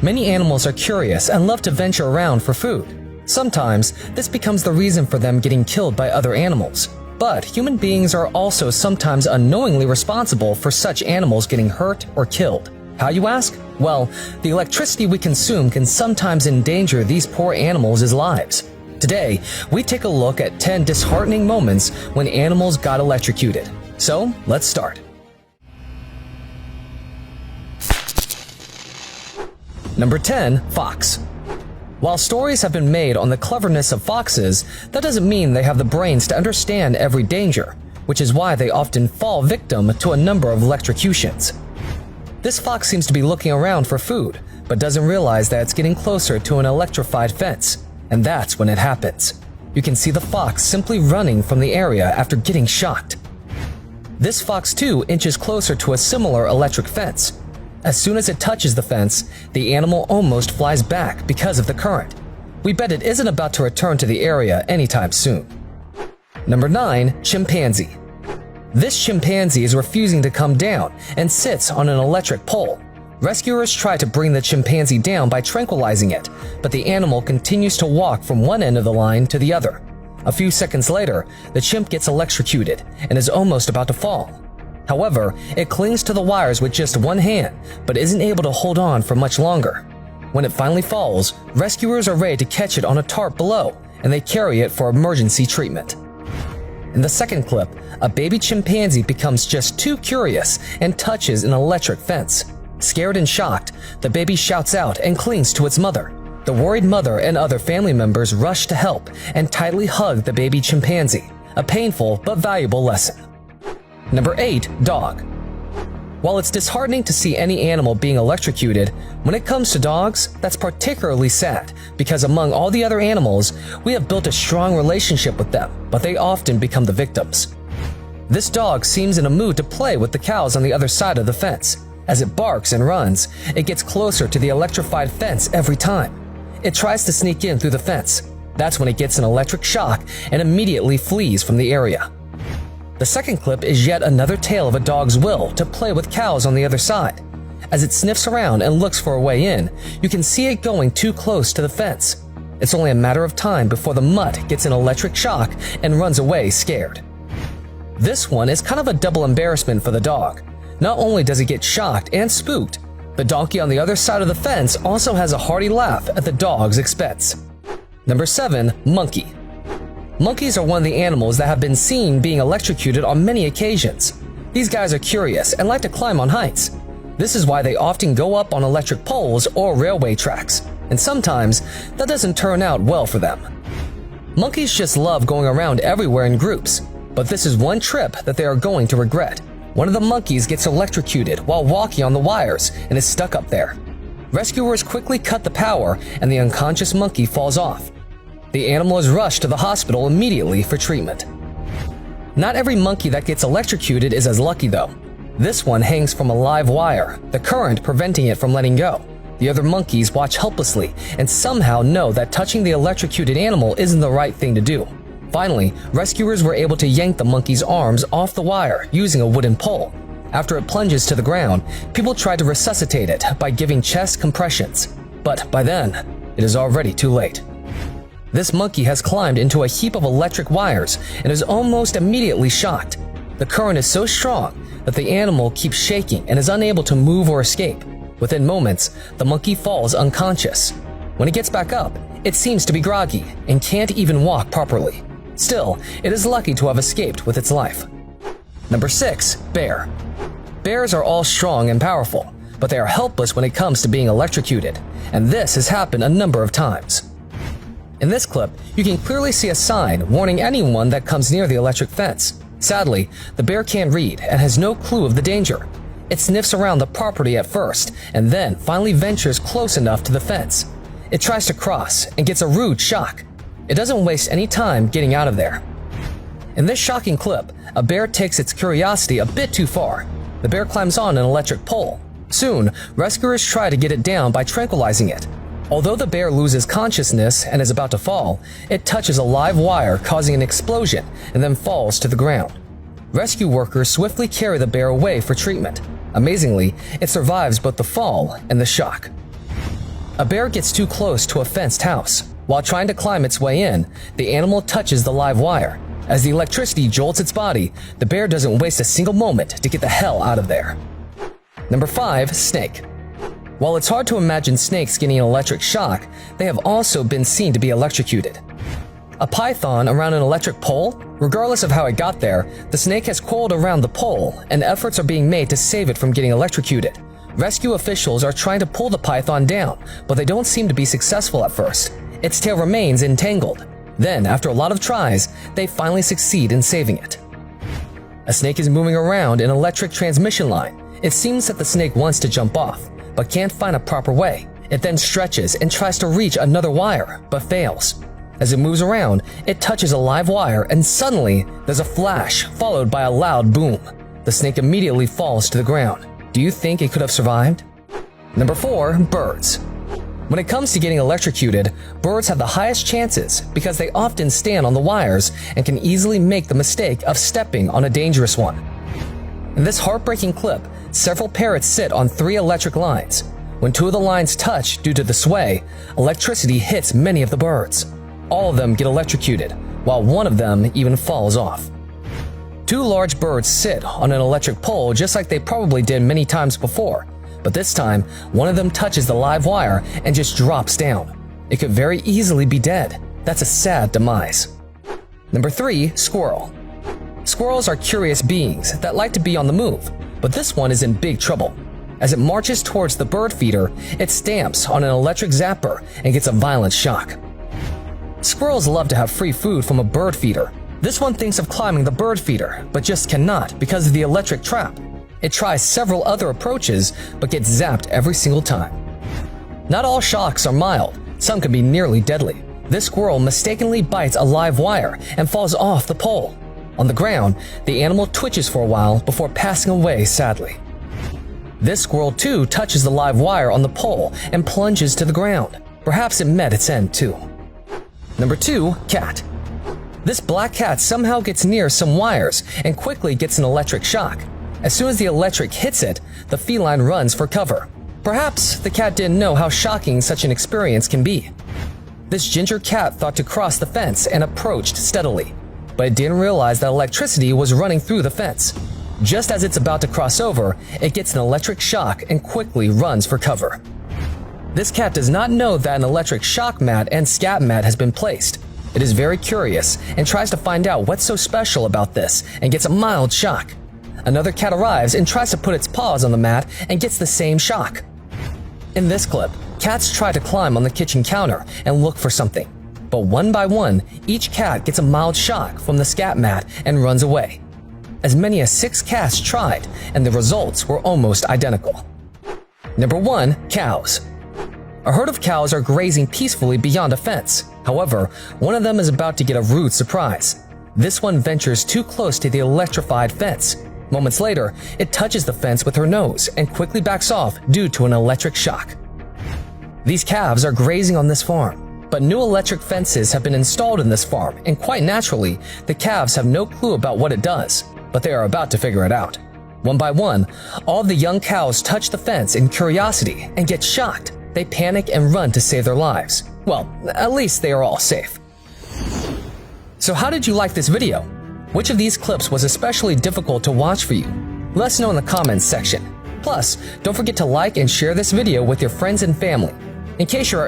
Many animals are curious and love to venture around for food. Sometimes, this becomes the reason for them getting killed by other animals. But human beings are also sometimes unknowingly responsible for such animals getting hurt or killed. How, you ask? Well, the electricity we consume can sometimes endanger these poor animals' lives. Today, we take a look at 10 disheartening moments when animals got electrocuted. So, let's start. Number 10. Fox. While stories have been made on the cleverness of foxes, that doesn't mean they have the brains to understand every danger, which is why they often fall victim to a number of electrocutions. This fox seems to be looking around for food, but doesn't realize that it's getting closer to an electrified fence, and that's when it happens. You can see the fox simply running from the area after getting shocked. This fox too inches closer to a similar electric fence. As soon as it touches the fence, the animal almost flies back because of the current. We bet it isn't about to return to the area anytime soon. Number 9. Chimpanzee. This chimpanzee is refusing to come down and sits on an electric pole. Rescuers try to bring the chimpanzee down by tranquilizing it, but the animal continues to walk from one end of the line to the other. A few seconds later, the chimp gets electrocuted and is almost about to fall. However, it clings to the wires with just one hand, but isn't able to hold on for much longer. When it finally falls, rescuers are ready to catch it on a tarp below, and they carry it for emergency treatment. In the second clip, a baby chimpanzee becomes just too curious and touches an electric fence. Scared and shocked, the baby shouts out and clings to its mother. The worried mother and other family members rush to help and tightly hug the baby chimpanzee, a painful but valuable lesson. Number 8. Dog. While it's disheartening to see any animal being electrocuted, when it comes to dogs, that's particularly sad because among all the other animals, we have built a strong relationship with them, but they often become the victims. This dog seems in a mood to play with the cows on the other side of the fence. As it barks and runs, it gets closer to the electrified fence every time. It tries to sneak in through the fence. That's when it gets an electric shock and immediately flees from the area. The second clip is yet another tale of a dog's will to play with cows on the other side. As it sniffs around and looks for a way in, you can see it going too close to the fence. It's only a matter of time before the mutt gets an electric shock and runs away scared. This one is kind of a double embarrassment for the dog. Not only does it get shocked and spooked, the donkey on the other side of the fence also has a hearty laugh at the dog's expense. Number 7. Monkey. Monkeys are one of the animals that have been seen being electrocuted on many occasions. These guys are curious and like to climb on heights. This is why they often go up on electric poles or railway tracks, and sometimes that doesn't turn out well for them. Monkeys just love going around everywhere in groups, but this is one trip that they are going to regret. One of the monkeys gets electrocuted while walking on the wires and is stuck up there. Rescuers quickly cut the power and the unconscious monkey falls off. The animal is rushed to the hospital immediately for treatment. Not every monkey that gets electrocuted is as lucky though. This one hangs from a live wire, the current preventing it from letting go. The other monkeys watch helplessly and somehow know that touching the electrocuted animal isn't the right thing to do. Finally, rescuers were able to yank the monkey's arms off the wire using a wooden pole. After it plunges to the ground, people try to resuscitate it by giving chest compressions. But by then, it is already too late. This monkey has climbed into a heap of electric wires and is almost immediately shocked. The current is so strong that the animal keeps shaking and is unable to move or escape. Within moments, the monkey falls unconscious. When it gets back up, it seems to be groggy and can't even walk properly. Still, it is lucky to have escaped with its life. Number 6. Bear. Bears are all strong and powerful, but they are helpless when it comes to being electrocuted, and this has happened a number of times. In this clip, you can clearly see a sign warning anyone that comes near the electric fence. Sadly, the bear can't read and has no clue of the danger. It sniffs around the property at first and then finally ventures close enough to the fence. It tries to cross and gets a rude shock. It doesn't waste any time getting out of there. In this shocking clip, a bear takes its curiosity a bit too far. The bear climbs on an electric pole. Soon, rescuers try to get it down by tranquilizing it. Although the bear loses consciousness and is about to fall, it touches a live wire causing an explosion and then falls to the ground. Rescue workers swiftly carry the bear away for treatment. Amazingly, it survives both the fall and the shock. A bear gets too close to a fenced house. While trying to climb its way in, the animal touches the live wire. As the electricity jolts its body, the bear doesn't waste a single moment to get the hell out of there. Number 5. Snake. While it's hard to imagine snakes getting an electric shock, they have also been seen to be electrocuted. A python around an electric pole? Regardless of how it got there, the snake has coiled around the pole, and efforts are being made to save it from getting electrocuted. Rescue officials are trying to pull the python down, but they don't seem to be successful at first. Its tail remains entangled. Then, after a lot of tries, they finally succeed in saving it. A snake is moving around an electric transmission line. It seems that the snake wants to jump off, but can't find a proper way. It then stretches and tries to reach another wire, but fails. As it moves around, it touches a live wire, and suddenly, there's a flash followed by a loud boom. The snake immediately falls to the ground. Do you think it could have survived? Number 4. Birds. When it comes to getting electrocuted, birds have the highest chances because they often stand on the wires and can easily make the mistake of stepping on a dangerous one. In this heartbreaking clip, several parrots sit on 3 electric lines. When 2 of the lines touch due to the sway, electricity hits many of the birds. All of them get electrocuted, while one of them even falls off. 2 large birds sit on an electric pole just like they probably did many times before, but this time, one of them touches the live wire and just drops down. It could very easily be dead. That's a sad demise. Number 3. Squirrel. Squirrels are curious beings that like to be on the move, but this one is in big trouble. As it marches towards the bird feeder, it stamps on an electric zapper and gets a violent shock. Squirrels love to have free food from a bird feeder. This one thinks of climbing the bird feeder, but just cannot because of the electric trap. It tries several other approaches, but gets zapped every single time. Not all shocks are mild. Some can be nearly deadly. This squirrel mistakenly bites a live wire and falls off the pole. On the ground, the animal twitches for a while before passing away sadly. This squirrel too touches the live wire on the pole and plunges to the ground. Perhaps it met its end too. Number 2. Cat. This black cat somehow gets near some wires and quickly gets an electric shock. As soon as the electric hits it, the feline runs for cover. Perhaps the cat didn't know how shocking such an experience can be. This ginger cat thought to cross the fence and approached steadily, but it didn't realize that electricity was running through the fence. Just as it's about to cross over, it gets an electric shock and quickly runs for cover. This cat does not know that an electric shock mat and scat mat has been placed. It is very curious and tries to find out what's so special about this and gets a mild shock. Another cat arrives and tries to put its paws on the mat and gets the same shock. In this clip, cats try to climb on the kitchen counter and look for something. But one by one, each cat gets a mild shock from the scat mat and runs away. As many as 6 cats tried, and the results were almost identical. Number 1. Cows. A herd of cows are grazing peacefully beyond a fence. However, one of them is about to get a rude surprise. This one ventures too close to the electrified fence. Moments later, it touches the fence with her nose and quickly backs off due to an electric shock. These calves are grazing on this farm, but new electric fences have been installed in this farm, and quite naturally, the calves have no clue about what it does, but they are about to figure it out. One by one, all of the young cows touch the fence in curiosity and get shocked. They panic and run to save their lives. Well, at least they are all safe. So how did you like this video? Which of these clips was especially difficult to watch for you? Let us know in the comments section. Plus, don't forget to like and share this video with your friends and family. In case you're